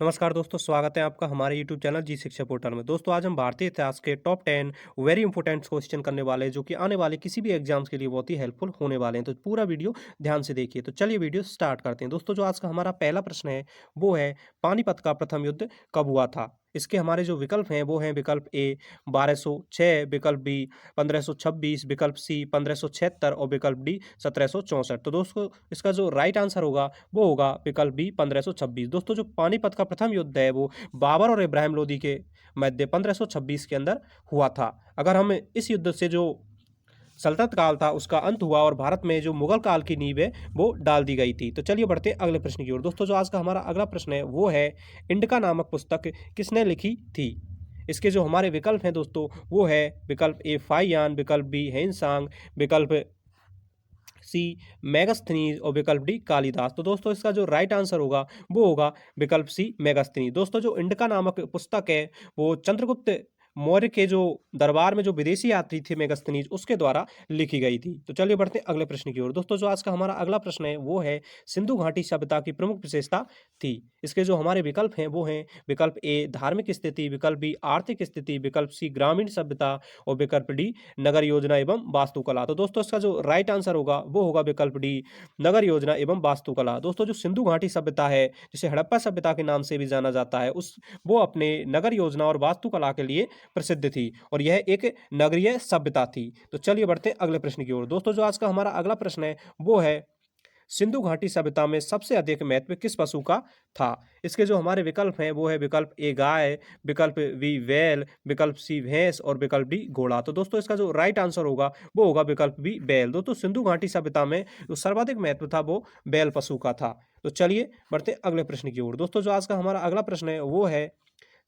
नमस्कार दोस्तों, स्वागत है आपका हमारे यूट्यूब चैनल जी शिक्षा पोर्टल में। दोस्तों आज हम भारतीय इतिहास के टॉप 10 वेरी इंपॉर्टेंट क्वेश्चन करने वाले हैं, जो कि आने वाले किसी भी एग्जाम्स के लिए बहुत ही हेल्पफुल होने वाले हैं। तो पूरा वीडियो ध्यान से देखिए। तो चलिए वीडियो स्टार्ट करते हैं। दोस्तों जो आज का हमारा पहला प्रश्न है वो है, पानीपत का प्रथम युद्ध कब हुआ था? इसके हमारे जो विकल्प हैं वो हैं, विकल्प ए 1206, विकल्प बी 1526, विकल्प सी 1576 और विकल्प डी 1764। तो दोस्तों इसका जो राइट आंसर होगा वो होगा विकल्प बी 1526। दोस्तों जो पानीपत का प्रथम युद्ध है वो बाबर और इब्राहिम लोदी के मध्य 1526 के अंदर हुआ था। अगर हम इस युद्ध से जो सल्तनत काल था उसका अंत हुआ और भारत में जो मुगल काल की नींव है वो डाल दी गई थी। तो चलिए बढ़ते हैं अगले प्रश्न की ओर। दोस्तों जो आज का हमारा अगला प्रश्न है वो है, इंडिका नामक पुस्तक किसने लिखी थी? इसके जो हमारे विकल्प हैं दोस्तों वो है, विकल्प ए फाहियान, विकल्प बी हेनसांग, विकल्प सी मेगास्थनीज और विकल्प डी कालिदास। तो दोस्तों इसका जो राइट आंसर होगा वो होगा विकल्प सी मेगास्थनीज। दोस्तों जो इंडिका नामक पुस्तक है वो चंद्रगुप्त मौर्य के जो दरबार में जो विदेशी यात्री थे मेगास्थनीज, उसके द्वारा लिखी गई थी। तो चलिए बढ़ते हैं अगले प्रश्न की ओर। दोस्तों जो आज का हमारा अगला प्रश्न है वो है, सिंधु घाटी सभ्यता की प्रमुख विशेषता थी। इसके जो हमारे विकल्प हैं वो हैं, विकल्प ए धार्मिक स्थिति, विकल्प बी आर्थिक स्थिति, विकल्प सी ग्रामीण सभ्यता और विकल्प डी नगर योजना एवं वास्तुकला। तो दोस्तों इसका जो राइट आंसर होगा वो होगा विकल्प डी नगर योजना एवं वास्तुकला। दोस्तों जो सिंधु घाटी सभ्यता है, जिसे हड़प्पा सभ्यता के नाम से भी जाना जाता है, उस वो अपने नगर योजना और वास्तुकला के लिए प्रसिद्ध थी और यह एक नगरीय सभ्यता थी। तो चलिए बढ़ते हैं अगले प्रश्न की ओर। दोस्तों जो आज का हमारा अगला प्रश्न है वो है, सिंधु घाटी सभ्यता में सबसे अधिक महत्व किस पशु का था? इसके जो हमारे विकल्प हैं वो है, विकल्प ए गाय, विकल्प बी बैल, विकल्प सी भैंस और विकल्प डी घोड़ा। तो दोस्तों इसका जो राइट आंसर होगा वो होगा विकल्प बी बैल। दोस्तों सिंधु घाटी सभ्यता में जो सर्वाधिक महत्व था वो बैल पशु का था। तो चलिए बढ़ते हैं अगले प्रश्न की ओर। दोस्तों जो आज का हमारा अगला प्रश्न है वो है,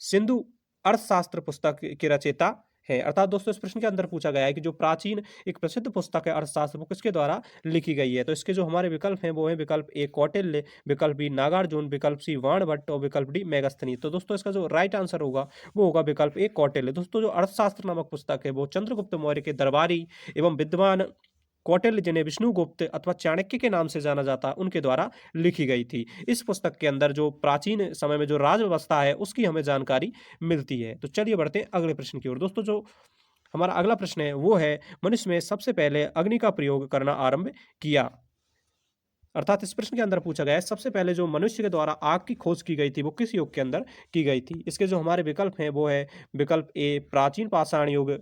सिंधु अर्थशास्त्र पुस्तक के रचयिता है। अर्थात दोस्तों इस प्रश्न के अंदर पूछा गया है कि जो प्राचीन एक प्रसिद्ध पुस्तक है अर्थशास्त्र, वो किसके द्वारा लिखी गई है? तो इसके जो हमारे विकल्प हैं वो है, विकल्प ए कौटिल्य, विकल्प बी नागार्जुन, विकल्प सी वाणभट्ट और विकल्प डी मेगास्थनी। तो दोस्तों इसका जो राइट आंसर होगा वो होगा विकल्प ए कौटिल्य। दोस्तों जो अर्थशास्त्र नामक पुस्तक है वो चंद्रगुप्त मौर्य के दरबारी एवं विद्वान कौटिल्य, जिन्हें विष्णुगुप्त अथवा चाणक्य के नाम से जाना जाता है, उनके द्वारा लिखी गई थी। इस पुस्तक के अंदर जो प्राचीन समय में जो राज व्यवस्था है उसकी हमें जानकारी मिलती है। तो चलिए बढ़ते हैं अगले प्रश्न की ओर। दोस्तों जो हमारा अगला प्रश्न है वो है, मनुष्य में सबसे पहले अग्नि का प्रयोग करना आरंभ किया। अर्थात इस प्रश्न के अंदर पूछा गया है, सबसे पहले जो मनुष्य के द्वारा आग की खोज की गई थी वो किस युग के अंदर की गई थी? इसके जो हमारे विकल्प हैं वो है, विकल्प ए प्राचीन पाषाण युग,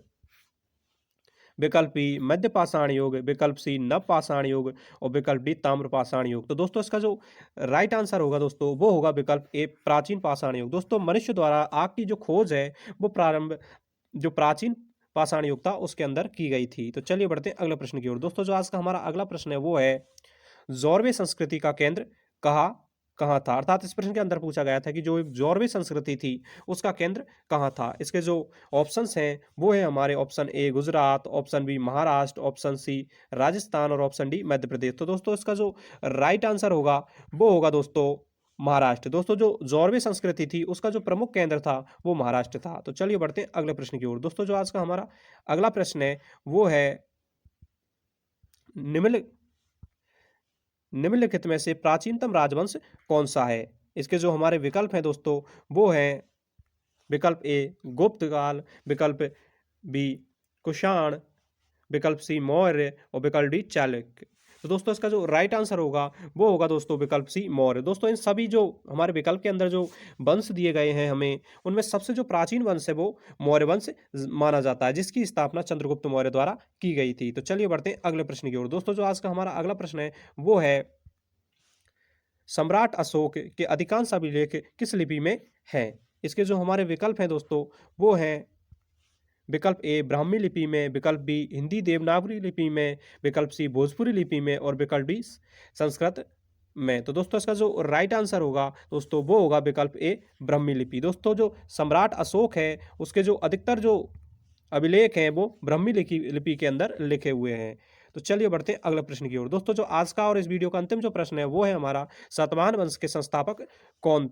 विकल्प बी मध्य पाषाण युग, विकल्प सी नव पाषाण युग और विकल्प डी ताम्र पाषाण युग। तो दोस्तों इसका जो राइट आंसर होगा दोस्तों वो होगा विकल्प ए प्राचीन पाषाण युग। दोस्तों मनुष्य द्वारा आग की जो खोज है वो प्रारंभ जो प्राचीन पाषाण युग था उसके अंदर की गई थी। तो चलिए बढ़ते हैं अगले प्रश्न की ओर। दोस्तों जो आज का हमारा अगला प्रश्न है वो है, जौरवे संस्कृति का केंद्र कहाँ कहाँ था? अर्थात इस प्रश्न के अंदर पूछा गया था कि जो एक जौरवे संस्कृति थी उसका केंद्र कहाँ था? इसके जो ऑप्शंस हैं वो है हमारे, option A Gujarat, option B Maharashtra, option C Rajasthan और ऑप्शन डी मध्य प्रदेश। तो दोस्तों इसका जो राइट आंसर होगा वो होगा दोस्तों महाराष्ट्र। दोस्तों जो जौरवे संस्कृति थी उसका जो प्रमुख केंद्र था वो महाराष्ट्र था। तो चलिए बढ़ते हैं अगले प्रश्न की ओर। दोस्तों जो आज का हमारा अगला प्रश्न है वो है, निम्न निम्नलिखित में से प्राचीनतम राजवंश कौन सा है? इसके जो हमारे विकल्प हैं दोस्तों वो हैं, विकल्प ए गुप्त काल, विकल्प बी कुषाण, विकल्प सी मौर्य और विकल्प डी चालुक्य। तो दोस्तों इसका जो राइट आंसर होगा वो होगा दोस्तों विकल्प सी मौर्य। दोस्तों इन सभी जो हमारे विकल्प के अंदर जो वंश दिए गए हैं हमें, उनमें सबसे जो प्राचीन वंश है वो मौर्य वंश माना जाता है, जिसकी स्थापना चंद्रगुप्त मौर्य द्वारा की गई थी। तो चलिए बढ़ते हैं अगले प्रश्न की ओर। दोस्तों जो आज का हमारा अगला प्रश्न है वो है, सम्राट अशोक के अधिकांश अभिलेख किस लिपि में हैं? इसके जो हमारे विकल्प हैं दोस्तों वो हैं, विकल्प ए ब्राह्मी लिपि में, विकल्प बी हिंदी देवनागरी लिपि में, विकल्प सी भोजपुरी लिपि में और विकल्प डी संस्कृत में। तो दोस्तों इसका जो राइट आंसर होगा दोस्तों वो होगा विकल्प ए ब्राह्मी लिपि। दोस्तों जो सम्राट अशोक है उसके जो अधिकतर जो अभिलेख हैं वो ब्राह्मी लिपि के अंदर लिखे हुए हैं। तो चलिए बढ़ते हैं अगले प्रश्न की ओर। दोस्तों जो आज का और इस वीडियो का अंतिम जो प्रश्न है वो है हमारा, सातवाहन वंश के संस्थापक कौन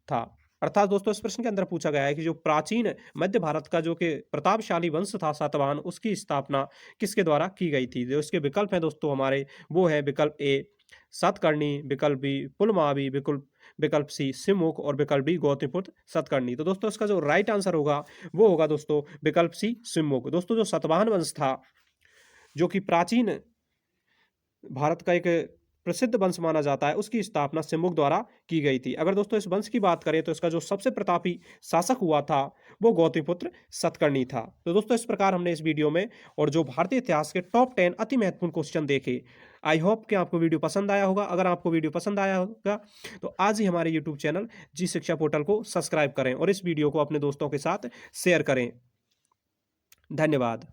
था? अर्थात दोस्तों इस प्रश्न के अंदर पूछा गया है कि जो प्राचीन मध्य भारत का जो कि प्रतापशाली वंश था सातवाहन, उसकी स्थापना किसके द्वारा की गई थी? जो इसके विकल्प हैं दोस्तों हमारे वो है, विकल्प ए सातकर्णी, विकल्प बी पुलमावी, विकल्प सी सिमुक और विकल्प डी गौतमीपुत्र सातकर्णी। तो दोस्तों इसका जो राइट आंसर होगा वो होगा दोस्तों विकल्प सी सिमुक। दोस्तों जो सातवाहन वंश था, जो कि प्राचीन भारत का एक प्रसिद्ध वंश माना जाता है, उसकी स्थापना सिमुक द्वारा की गई थी। अगर दोस्तों इस वंश की बात करें तो इसका जो सबसे प्रतापी शासक हुआ था वो गौतमीपुत्र सतकर्णी था। तो दोस्तों इस प्रकार हमने इस वीडियो में और जो भारतीय इतिहास के टॉप 10 अति महत्वपूर्ण क्वेश्चन देखे। आई होप कि आपको वीडियो पसंद आया होगा। अगर आपको वीडियो पसंद आया होगा तो आज ही हमारे यूट्यूब चैनल जी शिक्षा पोर्टल को सब्सक्राइब करें और इस वीडियो को अपने दोस्तों के साथ शेयर करें। धन्यवाद।